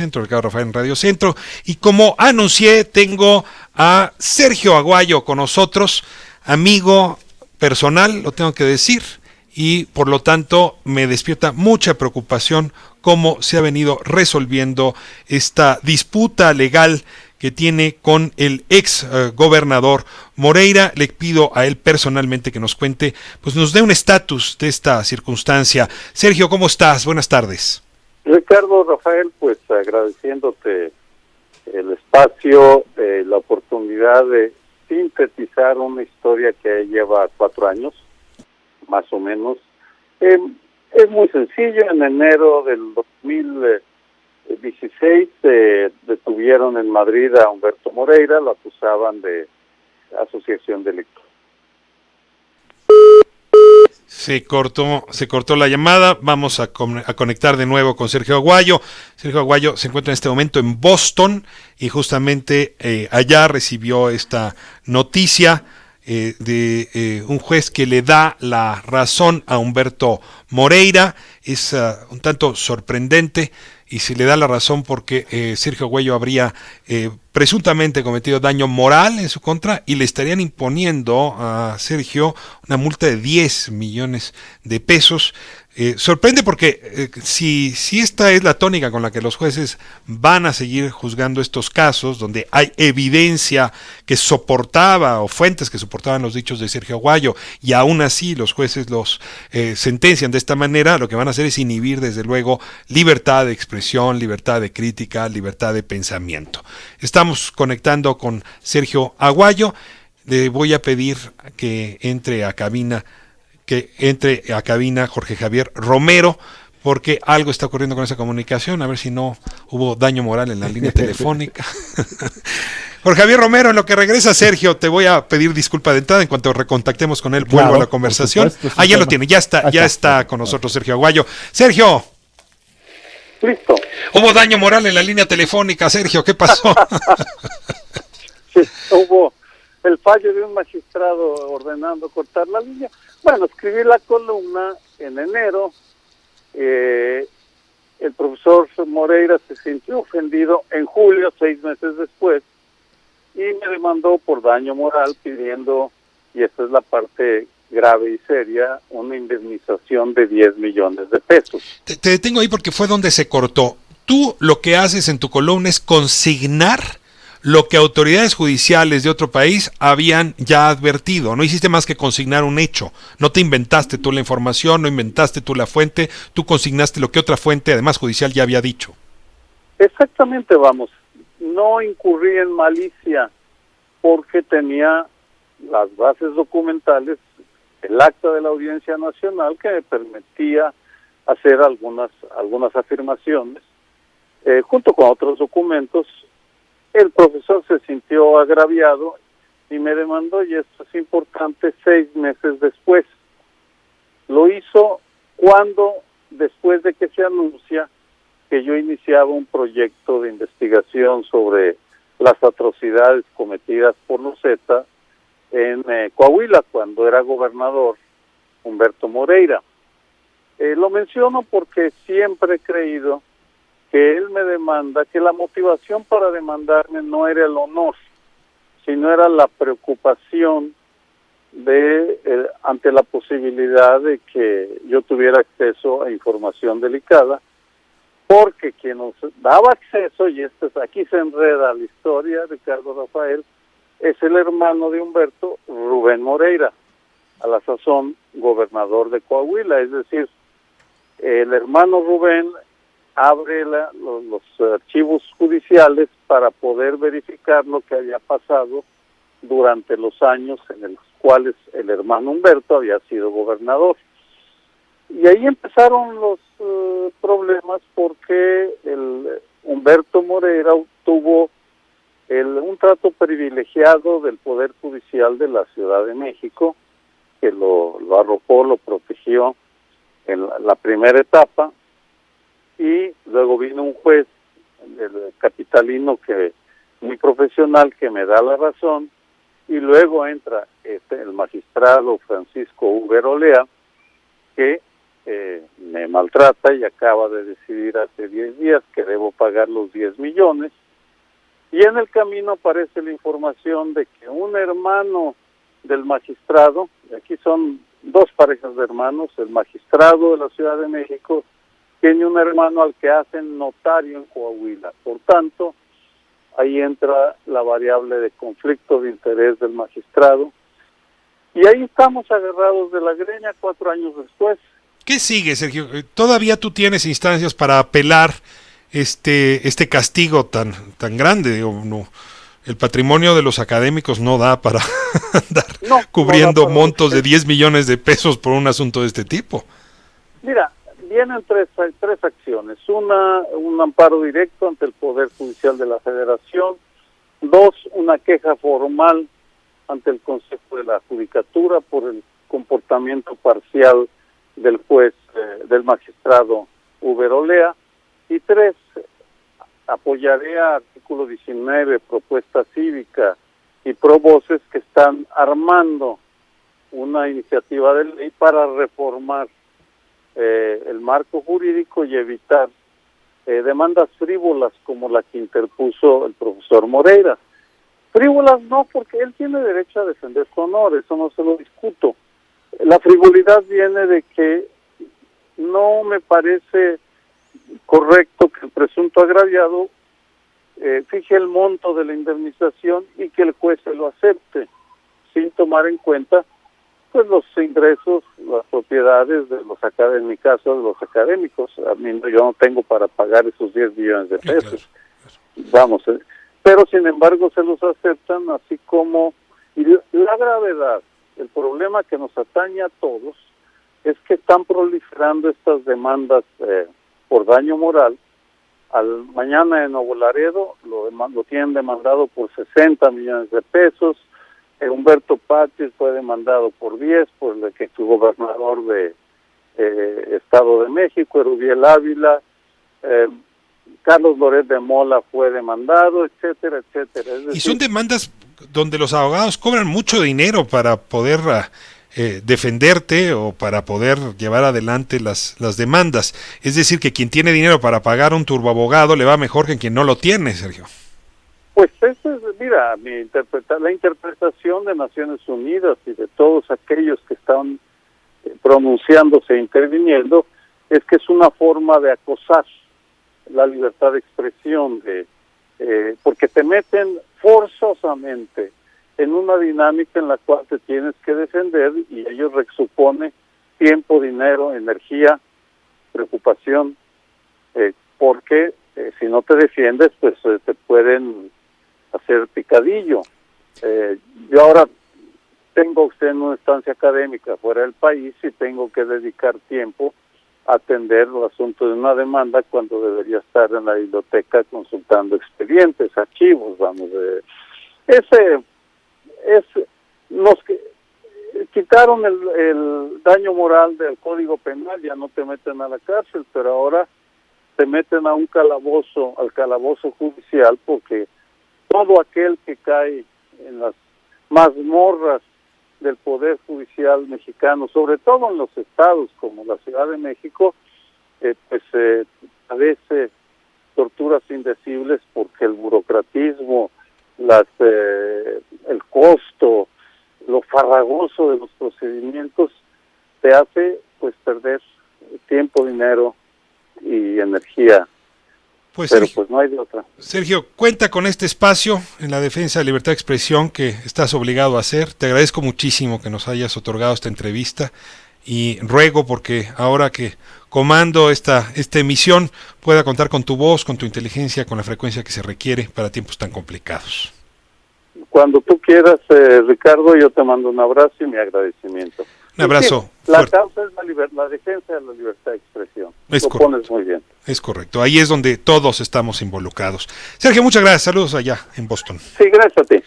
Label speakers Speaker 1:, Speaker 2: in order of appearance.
Speaker 1: Centro, Ricardo Rafael en Radio Centro. Y como anuncié, tengo a Sergio Aguayo con nosotros, amigo personal, lo tengo que decir, y por lo tanto me despierta mucha preocupación cómo se ha venido resolviendo esta disputa legal que tiene con el ex gobernador Moreira. Le pido a él personalmente que nos cuente, pues nos dé un estatus de esta circunstancia. Sergio, ¿cómo estás? Buenas tardes.
Speaker 2: Ricardo Rafael, pues agradeciéndote el espacio, la oportunidad de sintetizar una historia que lleva 4 años, más o menos. Es muy sencillo. En enero del 2016 detuvieron en Madrid a Humberto Moreira, lo acusaban de asociación delictuosa.
Speaker 1: Se cortó la llamada. Vamos a conectar de nuevo con Sergio Aguayo. Sergio Aguayo se encuentra en este momento en Boston y justamente allá recibió esta noticia de un juez que le da la razón a Humberto Moreira. Es un tanto sorprendente y se le da la razón porque Sergio Aguayo habría presuntamente cometido daño moral en su contra y le estarían imponiendo a Sergio una multa de 10 millones de pesos. Sorprende porque si esta es la tónica con la que los jueces van a seguir juzgando estos casos, donde hay evidencia que soportaba o fuentes que soportaban los dichos de Sergio Aguayo y aún así los jueces los sentencian de esta manera, lo que van a hacer es inhibir desde luego libertad de expresión, libertad de crítica, libertad de pensamiento. Estamos conectando con Sergio Aguayo. Le voy a pedir que entre a cabina Jorge Javier Romero, porque algo está ocurriendo con esa comunicación, a ver si no hubo daño moral en la línea telefónica. Jorge Javier Romero, en lo que regresa Sergio, te voy a pedir disculpa de entrada. En cuanto recontactemos con él, claro, vuelvo a la conversación. Supuesto, ya lo tiene, ya está con nosotros Sergio Aguayo. Sergio.
Speaker 2: Listo.
Speaker 1: Hubo daño moral en la línea telefónica, Sergio, ¿qué pasó?
Speaker 2: Sí, hubo el fallo de un magistrado ordenando cortar la línea. Bueno, escribí la columna en enero. El profesor Moreira se sintió ofendido en julio, 6 meses después, y me demandó por daño moral pidiendo, y esta es la parte grave y seria, una indemnización de 10 millones de pesos.
Speaker 1: Te detengo ahí porque fue donde se cortó. Tú lo que haces en tu columna es consignar lo que autoridades judiciales de otro país habían ya advertido. No hiciste más que consignar un hecho. No te inventaste tú la información, no inventaste tú la fuente, tú consignaste lo que otra fuente, además judicial, ya había dicho.
Speaker 2: Exactamente, vamos. No incurrí en malicia porque tenía las bases documentales, el acta de la Audiencia Nacional que me permitía hacer algunas afirmaciones, junto con otros documentos. El profesor se sintió agraviado y me demandó, y esto es importante, 6 meses después. Lo hizo después de que se anuncia que yo iniciaba un proyecto de investigación sobre las atrocidades cometidas por los Zetas en Coahuila, cuando era gobernador Humberto Moreira. Lo menciono porque siempre he creído que él me demanda, que la motivación para demandarme no era el honor, sino era la preocupación ante la posibilidad de que yo tuviera acceso a información delicada, porque quien nos daba acceso, y aquí se enreda la historia, Ricardo Rafael, es el hermano de Humberto, Rubén Moreira, a la sazón gobernador de Coahuila. Es decir, el hermano Rubén abre los archivos judiciales para poder verificar lo que había pasado durante los años en los cuales el hermano Humberto había sido gobernador. Y ahí empezaron los problemas porque el Humberto Moreira obtuvo un trato privilegiado del Poder Judicial de la Ciudad de México, que lo arropó, lo protegió en la primera etapa, y luego vino un juez del capitalino muy profesional que me da la razón, y luego entra el magistrado Francisco Uber Olea, que me maltrata y acaba de decidir hace 10 días que debo pagar los 10 millones. Y en el camino aparece la información de que un hermano del magistrado, aquí son dos parejas de hermanos, el magistrado de la Ciudad de México tiene un hermano al que hacen notario en Coahuila. Por tanto, ahí entra la variable de conflicto de interés del magistrado. Y ahí estamos agarrados de la greña 4 años después.
Speaker 1: ¿Qué sigue, Sergio? ¿Todavía tú tienes instancias para apelar este castigo tan grande? Digo, no, el patrimonio de los académicos no da para andar cubriendo montos de 10 millones de pesos por un asunto de este tipo.
Speaker 2: Mira, vienen tres acciones. Un amparo directo ante el Poder Judicial de la Federación. 2, una queja formal ante el Consejo de la Judicatura por el comportamiento parcial del juez, del magistrado Uberolea. Y 3, apoyaré a Artículo 19, Propuesta Cívica y Pro Voces, que están armando una iniciativa de ley para reformar el marco jurídico y evitar demandas frívolas como la que interpuso el profesor Moreira. Frívolas no, porque él tiene derecho a defender su honor, eso no se lo discuto. La frivolidad viene de que no me parece correcto que el presunto agraviado fije el monto de la indemnización y que el juez se lo acepte, sin tomar en cuenta pues los ingresos, las propiedades de los académicos, en mi caso de los académicos. A mí yo no tengo para pagar esos 10 millones de pesos. Vamos, pero sin embargo se los aceptan, así como y la gravedad, el problema que nos atañe a todos es que están proliferando estas demandas por daño moral. Mañana en Nuevo Laredo lo tienen demandado por 60 millones de pesos. Humberto Páez fue demandado por 10, por el que fue gobernador de Estado de México, Erubiel Ávila, Carlos Loret de Mola fue demandado, etcétera, etcétera. Es decir,
Speaker 1: y son demandas donde los abogados cobran mucho dinero para poder defenderte o para poder llevar adelante las demandas. Es decir, que quien tiene dinero para pagar un turboabogado le va mejor que quien no lo tiene, Sergio.
Speaker 2: Pues esa es, mira, la interpretación de Naciones Unidas y de todos aquellos que están pronunciándose e interviniendo es que es una forma de acosar la libertad de expresión, porque te meten forzosamente en una dinámica en la cual te tienes que defender y ello supone tiempo, dinero, energía, preocupación, porque si no te defiendes, pues te pueden hacer picadillo. Yo ahora tengo usted en una estancia académica fuera del país y tengo que dedicar tiempo a atender el asunto de una demanda cuando debería estar en la biblioteca consultando expedientes, archivos, vamos. Nos quitaron el daño moral del Código Penal, ya no te meten a la cárcel, pero ahora te meten a un calabozo, al calabozo judicial, porque todo aquel que cae en las mazmorras del Poder Judicial mexicano, sobre todo en los estados como la Ciudad de México, padece torturas indecibles porque el burocratismo, el costo, lo farragoso de los procedimientos te hace pues perder tiempo, dinero y energía.
Speaker 1: Pues,
Speaker 2: pero
Speaker 1: Sergio,
Speaker 2: pues no hay de otra.
Speaker 1: Sergio, cuenta con este espacio en la defensa de la libertad de expresión que estás obligado a hacer. Te agradezco muchísimo que nos hayas otorgado esta entrevista y ruego porque ahora que comando esta emisión pueda contar con tu voz, con tu inteligencia, con la frecuencia que se requiere para tiempos tan complicados.
Speaker 2: Cuando tú quieras, Ricardo, yo te mando un abrazo y mi agradecimiento.
Speaker 1: Un abrazo.
Speaker 2: Sí, la causa es la defensa de la libertad de expresión.
Speaker 1: Es
Speaker 2: Lo
Speaker 1: correcto.
Speaker 2: Pones muy bien.
Speaker 1: Es correcto. Ahí es donde todos estamos involucrados. Sergio, muchas gracias. Saludos allá en Boston.
Speaker 2: Sí, gracias a ti.